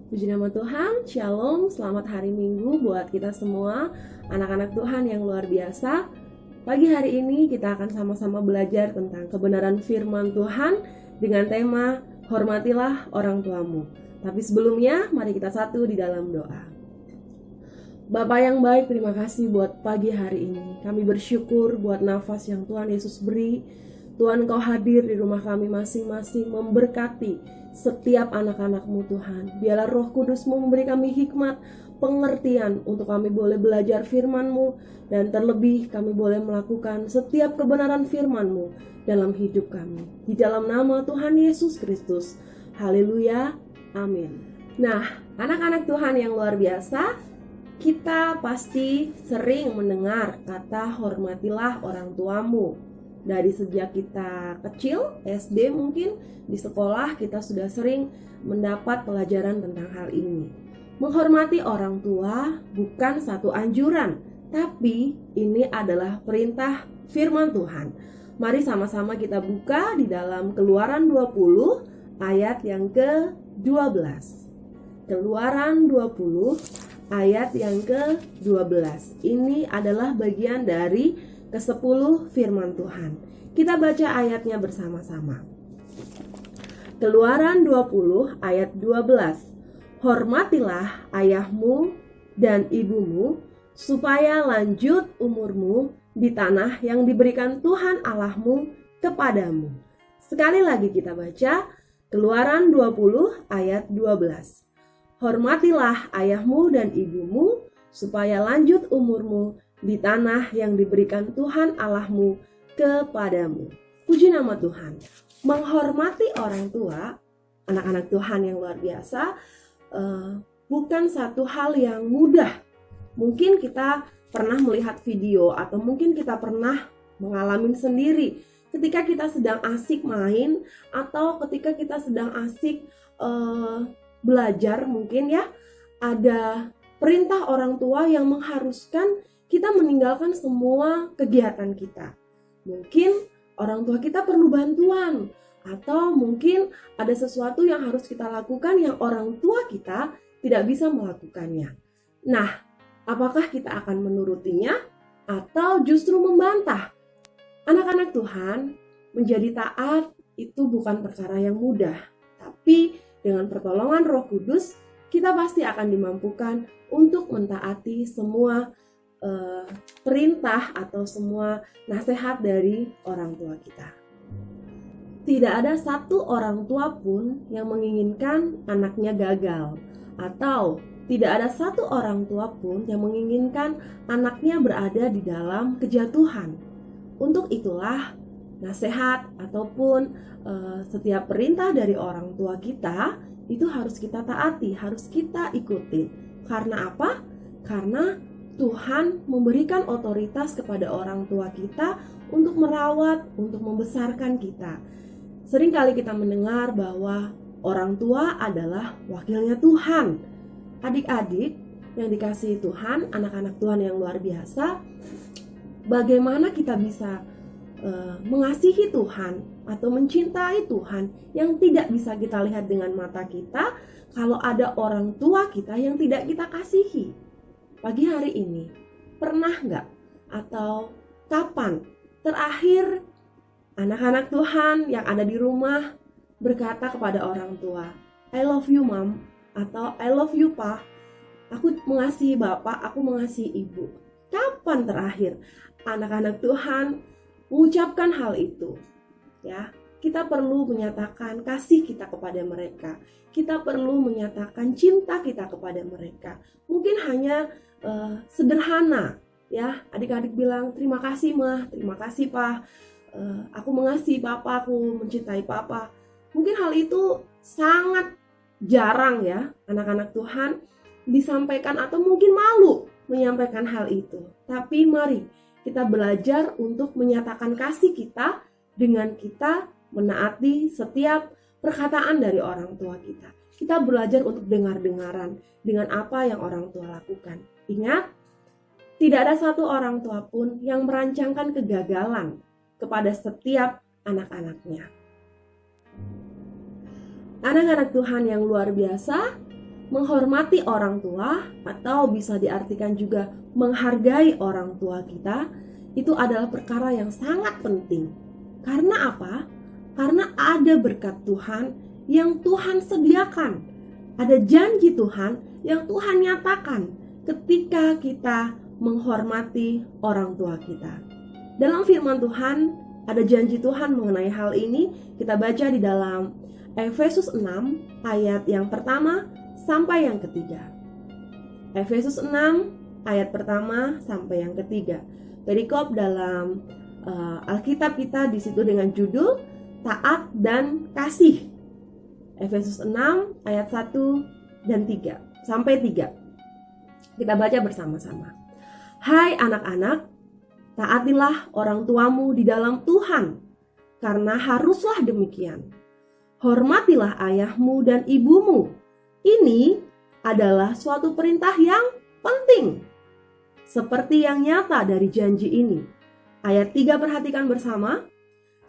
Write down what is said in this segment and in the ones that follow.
Puji nama Tuhan, Shalom, selamat hari Minggu buat kita semua, anak-anak Tuhan yang luar biasa. Pagi hari ini kita akan sama-sama belajar tentang kebenaran firman Tuhan dengan tema Hormatilah orang tuamu. Tapi sebelumnya, mari kita satu di dalam doa. Bapa yang baik, terima kasih buat pagi hari ini. Kami bersyukur buat nafas yang Tuhan Yesus beri. Tuhan, Kau hadir di rumah kami masing-masing, memberkati setiap anak-anak-Mu Tuhan. Biarlah Roh Kudus-Mu memberi kami hikmat, pengertian untuk kami boleh belajar firman-Mu, dan terlebih kami boleh melakukan setiap kebenaran firman-Mu dalam hidup kami. Di dalam nama Tuhan Yesus Kristus. Haleluya. Amin. Nah, anak-anak Tuhan yang luar biasa, kita pasti sering mendengar kata hormatilah orang tuamu. Dari sejak kita kecil, SD mungkin, di sekolah kita sudah sering mendapat pelajaran tentang hal ini. Menghormati orang tua bukan satu anjuran, tapi ini adalah perintah firman Tuhan. Mari sama-sama kita buka di dalam Keluaran 20 ayat yang ke-12. Keluaran 20 ayat yang ke-12. Ini adalah bagian dari ke-10 firman Tuhan. Kita baca ayatnya bersama-sama. Keluaran 20 ayat 12. Hormatilah ayahmu dan ibumu, supaya lanjut umurmu di tanah yang diberikan Tuhan Allahmu kepadamu. Sekali lagi kita baca, Keluaran 20 ayat 12. Hormatilah ayahmu dan ibumu, supaya lanjut umurmu di tanah yang diberikan Tuhan Allahmu kepadamu. Puji nama Tuhan. Menghormati orang tua, anak-anak Tuhan yang luar biasa, bukan satu hal yang mudah. Mungkin kita pernah melihat video atau mungkin kita pernah mengalami sendiri ketika kita sedang asik main atau ketika kita sedang asik belajar, mungkin ya ada perintah orang tua yang mengharuskan kita meninggalkan semua kegiatan kita. Mungkin orang tua kita perlu bantuan, atau mungkin ada sesuatu yang harus kita lakukan yang orang tua kita tidak bisa melakukannya. Nah, apakah kita akan menurutinya atau justru membantah? Anak-anak Tuhan, menjadi taat itu bukan perkara yang mudah, tapi dengan pertolongan Roh Kudus, kita pasti akan dimampukan untuk mentaati semua perintah atau semua nasihat dari orang tua kita. Tidak ada satu orang tua pun yang menginginkan anaknya gagal, atau tidak ada satu orang tua pun yang menginginkan anaknya berada di dalam kejatuhan. Untuk itulah nasihat ataupun setiap perintah dari orang tua kita itu harus kita taati, harus kita ikuti. Karena apa? Karena Tuhan memberikan otoritas kepada orang tua kita untuk merawat, untuk membesarkan kita. Seringkali kita mendengar bahwa orang tua adalah wakilnya Tuhan. Adik-adik yang dikasihi Tuhan, anak-anak Tuhan yang luar biasa, bagaimana kita bisa mengasihi Tuhan atau mencintai Tuhan yang tidak bisa kita lihat dengan mata kita kalau ada orang tua kita yang tidak kita kasihi? Pagi hari ini, pernah nggak atau kapan terakhir anak-anak Tuhan yang ada di rumah berkata kepada orang tua, I love you mom, atau I love you pa, aku mengasihi bapak, aku mengasihi ibu. Kapan terakhir anak-anak Tuhan mengucapkan hal itu? Ya, kita perlu menyatakan kasih kita kepada mereka. Kita perlu menyatakan cinta kita kepada mereka. Mungkin hanya sederhana, ya. Adik-adik bilang terima kasih mah, terima kasih pa, aku mengasihi papa, aku mencintai papa. Mungkin hal itu sangat jarang ya anak-anak Tuhan disampaikan, atau mungkin malu menyampaikan hal itu. Tapi mari kita belajar untuk menyatakan kasih kita dengan kita menaati setiap perkataan dari orang tua kita. Kita belajar untuk dengar-dengaran dengan apa yang orang tua lakukan. Ingat, tidak ada satu orang tua pun yang merancangkan kegagalan kepada setiap anak-anaknya. Anak-anak Tuhan yang luar biasa, Menghormati orang tua, atau bisa diartikan juga menghargai orang tua kita, itu adalah perkara yang sangat penting. Karena apa? Karena ada berkat Tuhan yang Tuhan sediakan. Ada janji Tuhan yang Tuhan nyatakan ketika kita menghormati orang tua kita. Dalam firman Tuhan, ada janji Tuhan mengenai hal ini. Kita baca di dalam Efesus 6 ayat yang pertama sampai yang ketiga. Efesus 6 ayat pertama sampai yang ketiga. Perikop dalam Alkitab kita di situ dengan judul Taat dan Kasih. Efesus 6 ayat 1 dan 3 sampai 3. Kita baca bersama-sama. Hai anak-anak, taatilah orang tuamu di dalam Tuhan, karena haruslah demikian. Hormatilah ayahmu dan ibumu. Ini adalah suatu perintah yang penting, seperti yang nyata dari janji ini. Ayat 3 perhatikan bersama.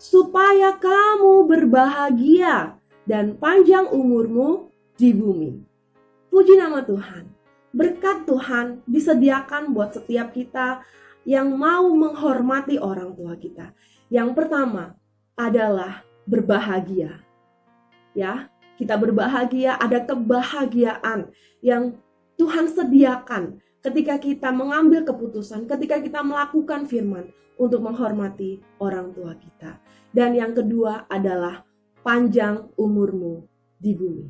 Supaya kamu berbahagia dan panjang umurmu di bumi. Puji nama Tuhan. Berkat Tuhan disediakan buat setiap kita yang mau menghormati orang tua kita. Yang pertama adalah berbahagia. Ya, kita berbahagia, ada kebahagiaan yang Tuhan sediakan ketika kita mengambil keputusan, ketika kita melakukan firman untuk menghormati orang tua kita. Dan yang kedua adalah panjang umurmu di bumi.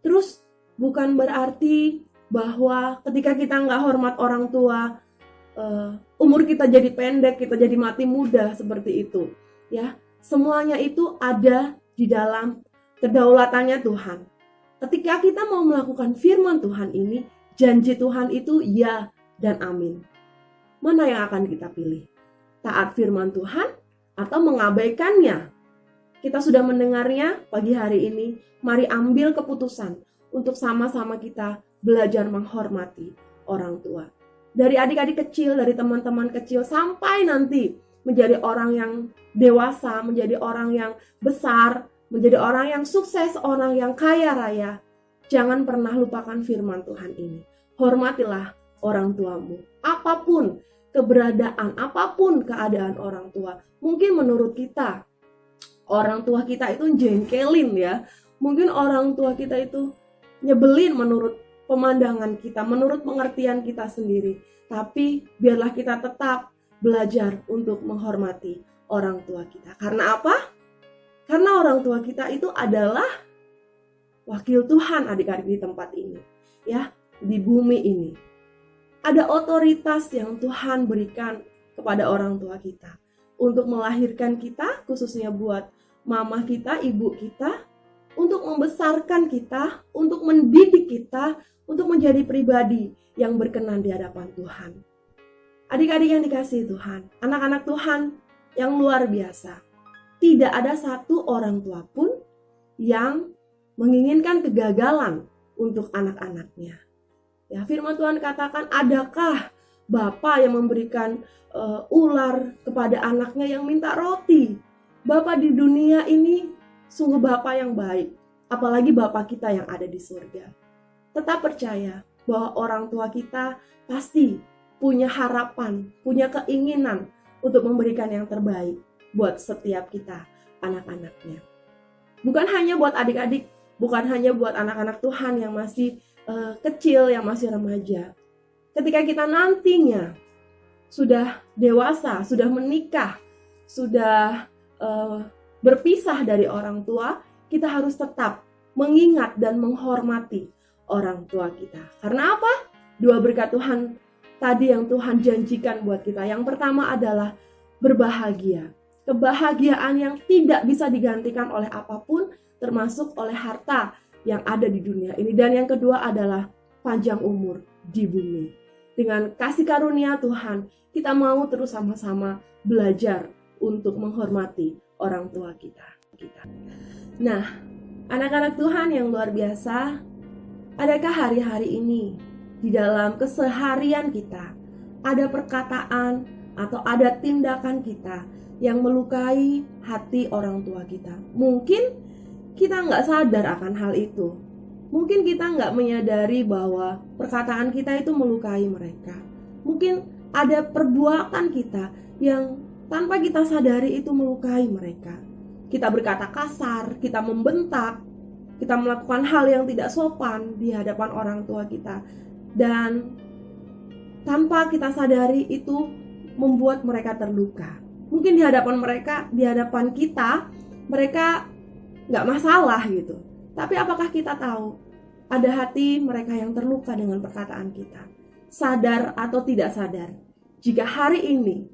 Terus bukan berarti bahwa ketika kita nggak hormat orang tua, umur kita jadi pendek, kita jadi mati muda seperti itu. Ya, semuanya itu ada di dalam kedaulatannya Tuhan. Ketika kita mau melakukan firman Tuhan ini, janji Tuhan itu ya dan amin. Mana yang akan kita pilih? Taat firman Tuhan atau mengabaikannya? Kita sudah mendengarnya pagi hari ini. Mari ambil keputusan untuk sama-sama kita belajar menghormati orang tua. Dari adik-adik kecil, dari teman-teman kecil, sampai nanti menjadi orang yang dewasa, menjadi orang yang besar, menjadi orang yang sukses, orang yang kaya raya. Jangan pernah lupakan firman Tuhan ini. Hormatilah orang tuamu. Apapun keberadaan, apapun keadaan orang tua. Mungkin menurut kita, orang tua kita itu jengkelin ya. Mungkin orang tua kita itu nyebelin menurut pemandangan kita, menurut pengertian kita sendiri. Tapi biarlah kita tetap belajar untuk menghormati orang tua kita. Karena apa? Karena orang tua kita itu adalah wakil Tuhan adik-adik di tempat ini. Ya, di bumi ini. Ada otoritas yang Tuhan berikan kepada orang tua kita. Untuk melahirkan kita, khususnya buat mama kita, ibu kita. Untuk membesarkan kita, untuk mendidik kita, untuk menjadi pribadi yang berkenan di hadapan Tuhan. Adik-adik yang dikasihi Tuhan, anak-anak Tuhan yang luar biasa. Tidak ada satu orang tua pun yang menginginkan kegagalan untuk anak-anaknya. Ya, firman Tuhan katakan, adakah Bapa yang memberikan ular kepada anaknya yang minta roti? Bapa di dunia ini sungguh Bapa yang baik, apalagi Bapa kita yang ada di surga. Tetap percaya bahwa orang tua kita pasti punya harapan, punya keinginan untuk memberikan yang terbaik buat setiap kita, anak-anaknya. Bukan hanya buat adik-adik, bukan hanya buat anak-anak Tuhan yang masih kecil, yang masih remaja. Ketika kita nantinya sudah dewasa, sudah menikah, sudah berpisah dari orang tua, kita harus tetap mengingat dan menghormati orang tua kita. Karena apa? Dua berkat Tuhan tadi yang Tuhan janjikan buat kita. Yang pertama adalah berbahagia. Kebahagiaan yang tidak bisa digantikan oleh apapun, termasuk oleh harta yang ada di dunia ini. Dan yang kedua adalah panjang umur di bumi. Dengan kasih karunia Tuhan, kita mau terus sama-sama belajar untuk menghormati orang tua kita. Nah, anak-anak Tuhan yang luar biasa, adakah hari-hari ini di dalam keseharian kita ada perkataan atau ada tindakan kita yang melukai hati orang tua kita? Mungkin kita nggak sadar akan hal itu, Mungkin kita nggak menyadari bahwa perkataan kita itu melukai mereka. Mungkin ada perbuatan kita yang tanpa kita sadari itu melukai mereka. Kita berkata kasar, kita membentak, kita melakukan hal yang tidak sopan di hadapan orang tua kita. Dan tanpa kita sadari itu membuat mereka terluka. Mungkin di hadapan mereka, di hadapan kita, mereka nggak masalah gitu. Tapi apakah kita tahu ada hati mereka yang terluka dengan perkataan kita? Sadar atau tidak sadar, jika hari ini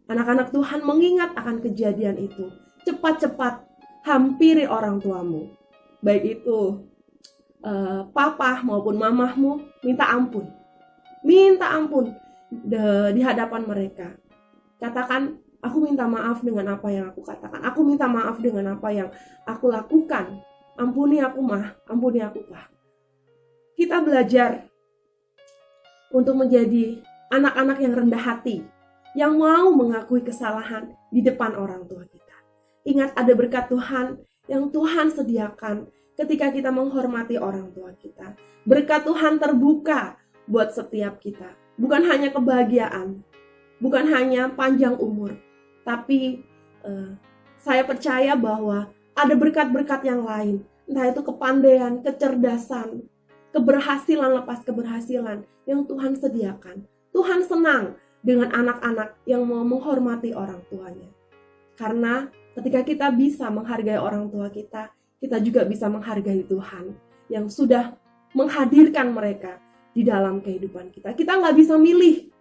anak-anak Tuhan mengingat akan kejadian itu, cepat-cepat hampiri orang tuamu. Baik itu papa maupun mamahmu, minta ampun. Minta ampun di hadapan mereka. Katakan, aku minta maaf dengan apa yang aku katakan. Aku minta maaf dengan apa yang aku lakukan. Ampuni aku mah, ampuni aku pak. Kita belajar untuk menjadi anak-anak yang rendah hati, yang mau mengakui kesalahan di depan orang tua kita. Ingat, ada berkat Tuhan yang Tuhan sediakan ketika kita menghormati orang tua kita. Berkat Tuhan terbuka buat setiap kita. Bukan hanya kebahagiaan, bukan hanya panjang umur, tapi saya percaya bahwa ada berkat-berkat yang lain. Entah itu kepandaian, kecerdasan, keberhasilan lepas keberhasilan yang Tuhan sediakan. Tuhan senang dengan anak-anak yang mau menghormati orang tuanya. Karena ketika kita bisa menghargai orang tua kita, kita juga bisa menghargai Tuhan yang sudah menghadirkan mereka di dalam kehidupan kita. Kita nggak bisa milih,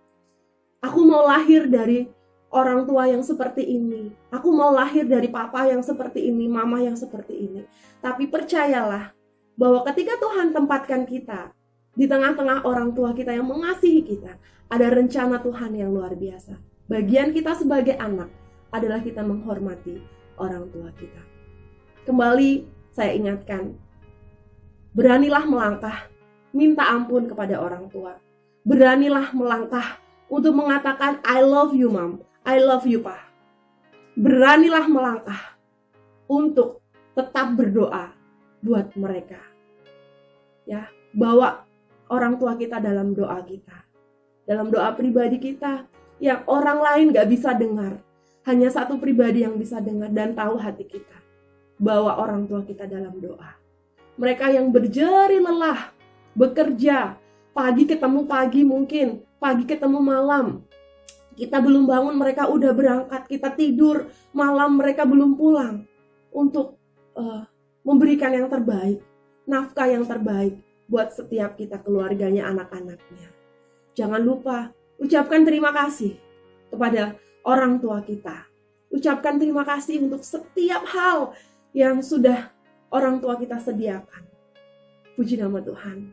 aku mau lahir dari orang tua yang seperti ini, aku mau lahir dari papa yang seperti ini, mama yang seperti ini. Tapi percayalah bahwa ketika Tuhan tempatkan kita di tengah-tengah orang tua kita yang mengasihi kita, ada rencana Tuhan yang luar biasa. Bagian kita sebagai anak adalah kita menghormati orang tua kita. Kembali saya ingatkan, beranilah melangkah, minta ampun kepada orang tua. Beranilah melangkah untuk mengatakan, I love you mom, I love you pa. Beranilah melangkah untuk tetap berdoa buat mereka. Ya, bawa orang tua kita dalam doa kita, dalam doa pribadi kita yang orang lain gak bisa dengar. Hanya satu pribadi yang bisa dengar dan tahu hati kita. Bawa orang tua kita dalam doa. Mereka yang berjeri lelah, bekerja, pagi ketemu pagi mungkin, pagi ketemu malam. Kita belum bangun, mereka udah berangkat. Kita tidur, malam mereka belum pulang. Untuk memberikan yang terbaik, nafkah yang terbaik buat setiap kita, keluarganya, anak-anaknya. Jangan lupa, ucapkan terima kasih kepada orang tua kita. Ucapkan terima kasih untuk setiap hal yang sudah orang tua kita sediakan. Puji nama Tuhan.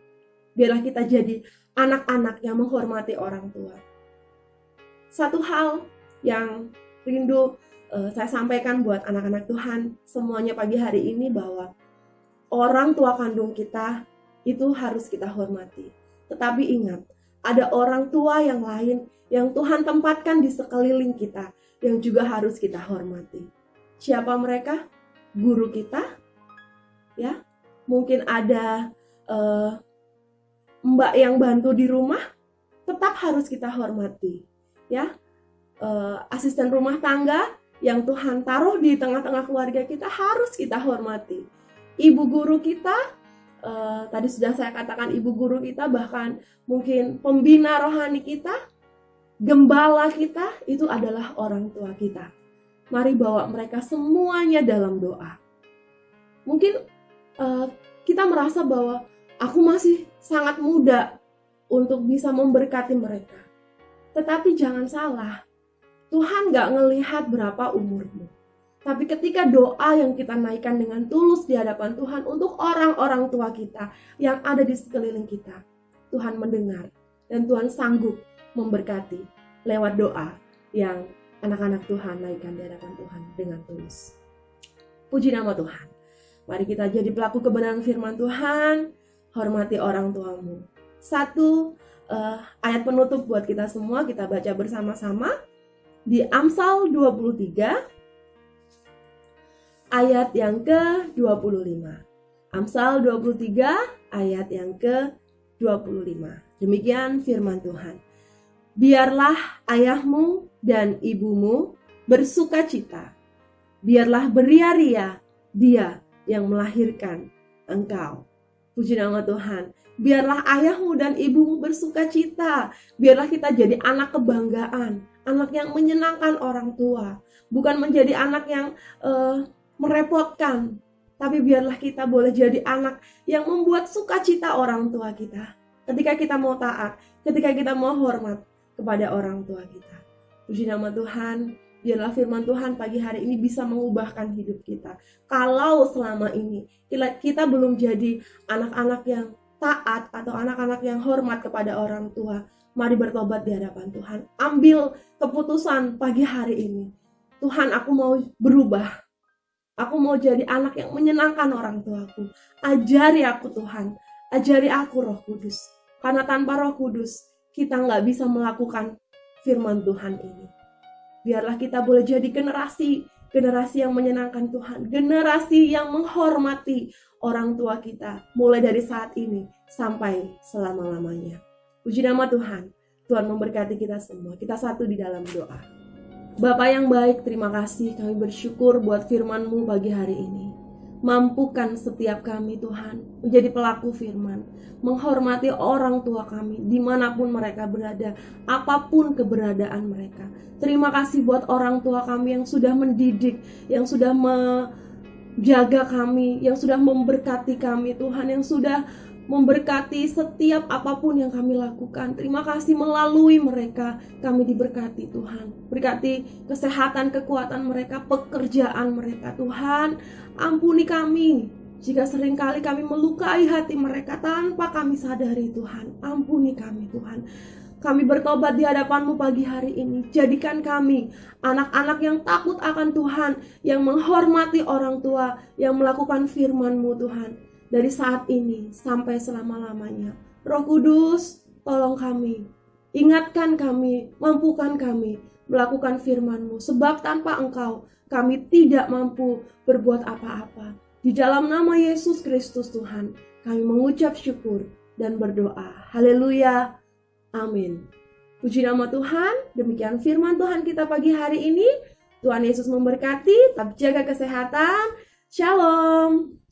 Biarlah kita jadi anak-anak yang menghormati orang tua. Satu hal yang rindu saya sampaikan buat anak-anak Tuhan semuanya pagi hari ini, bahwa orang tua kandung kita itu harus kita hormati. Tetapi ingat, ada orang tua yang lain yang Tuhan tempatkan di sekeliling kita yang juga harus kita hormati. Siapa mereka? Guru kita, ya. Mungkin ada mbak yang bantu di rumah, tetap harus kita hormati, ya. Asisten rumah tangga yang Tuhan taruh di tengah-tengah keluarga kita harus kita hormati. Ibu guru kita, tadi sudah saya katakan ibu guru kita, bahkan mungkin pembina rohani kita, gembala kita, itu adalah orang tua kita. Mari bawa mereka semuanya dalam doa. Mungkin kita merasa bahwa aku masih sangat muda untuk bisa memberkati mereka. Tetapi jangan salah, Tuhan gak ngelihat berapa umurmu. Tapi ketika doa yang kita naikkan dengan tulus di hadapan Tuhan untuk orang-orang tua kita yang ada di sekeliling kita, Tuhan mendengar dan Tuhan sanggup memberkati lewat doa yang anak-anak Tuhan naikkan di hadapan Tuhan dengan tulus. Puji nama Tuhan. Mari kita jadi pelaku kebenaran firman Tuhan, hormati orang tuamu. Satu ayat penutup buat kita semua, kita baca bersama-sama di Amsal 23 ayat yang ke-25. Amsal 23 ayat yang ke-25. Demikian firman Tuhan. Biarlah ayahmu dan ibumu bersukacita. Biarlah beria-ria dia yang melahirkan engkau. Puji nama Tuhan. Biarlah ayahmu dan ibumu bersukacita. Biarlah kita jadi anak kebanggaan, anak yang menyenangkan orang tua, bukan menjadi anak yang merepotkan, tapi biarlah kita boleh jadi anak yang membuat sukacita orang tua kita. Ketika kita mau taat, ketika kita mau hormat kepada orang tua kita. Puji nama Tuhan. Biarlah firman Tuhan pagi hari ini bisa mengubahkan hidup kita. Kalau selama ini kita belum jadi anak-anak yang taat atau anak-anak yang hormat kepada orang tua, mari bertobat di hadapan Tuhan. Ambil keputusan pagi hari ini. Tuhan, aku mau berubah. Aku mau jadi anak yang menyenangkan orang tuaku. Ajari aku Tuhan. Ajari aku Roh Kudus. Karena tanpa Roh Kudus, kita nggak bisa melakukan firman Tuhan ini. Biarlah kita boleh jadi generasi yang menyenangkan Tuhan, generasi yang menghormati orang tua kita, mulai dari saat ini sampai selama-lamanya. Puji nama Tuhan. Tuhan memberkati kita semua. Kita satu di dalam doa. Bapa yang baik, terima kasih, kami bersyukur buat firman-Mu pagi hari ini. Mampukan setiap kami Tuhan menjadi pelaku firman, menghormati orang tua kami dimanapun mereka berada, apapun keberadaan mereka. Terima kasih buat orang tua kami yang sudah mendidik, yang sudah menjaga kami, yang sudah memberkati kami Tuhan, yang sudah memberkati setiap apapun yang kami lakukan. Terima kasih melalui mereka kami diberkati Tuhan. Berkati kesehatan, kekuatan mereka, pekerjaan mereka Tuhan. Ampuni kami jika seringkali kami melukai hati mereka tanpa kami sadari Tuhan. Ampuni kami Tuhan. Kami bertobat di hadapan-Mu pagi hari ini. Jadikan kami anak-anak yang takut akan Tuhan, yang menghormati orang tua, yang melakukan firman-Mu Tuhan. Dari saat ini sampai selama-lamanya. Roh Kudus, tolong kami. Ingatkan kami, mampukan kami melakukan firman-Mu. Sebab tanpa Engkau, kami tidak mampu berbuat apa-apa. Di dalam nama Yesus Kristus Tuhan, kami mengucap syukur dan berdoa. Haleluya. Amin. Puji nama Tuhan. Demikian firman Tuhan kita pagi hari ini. Tuhan Yesus memberkati. Tetap jaga kesehatan. Shalom.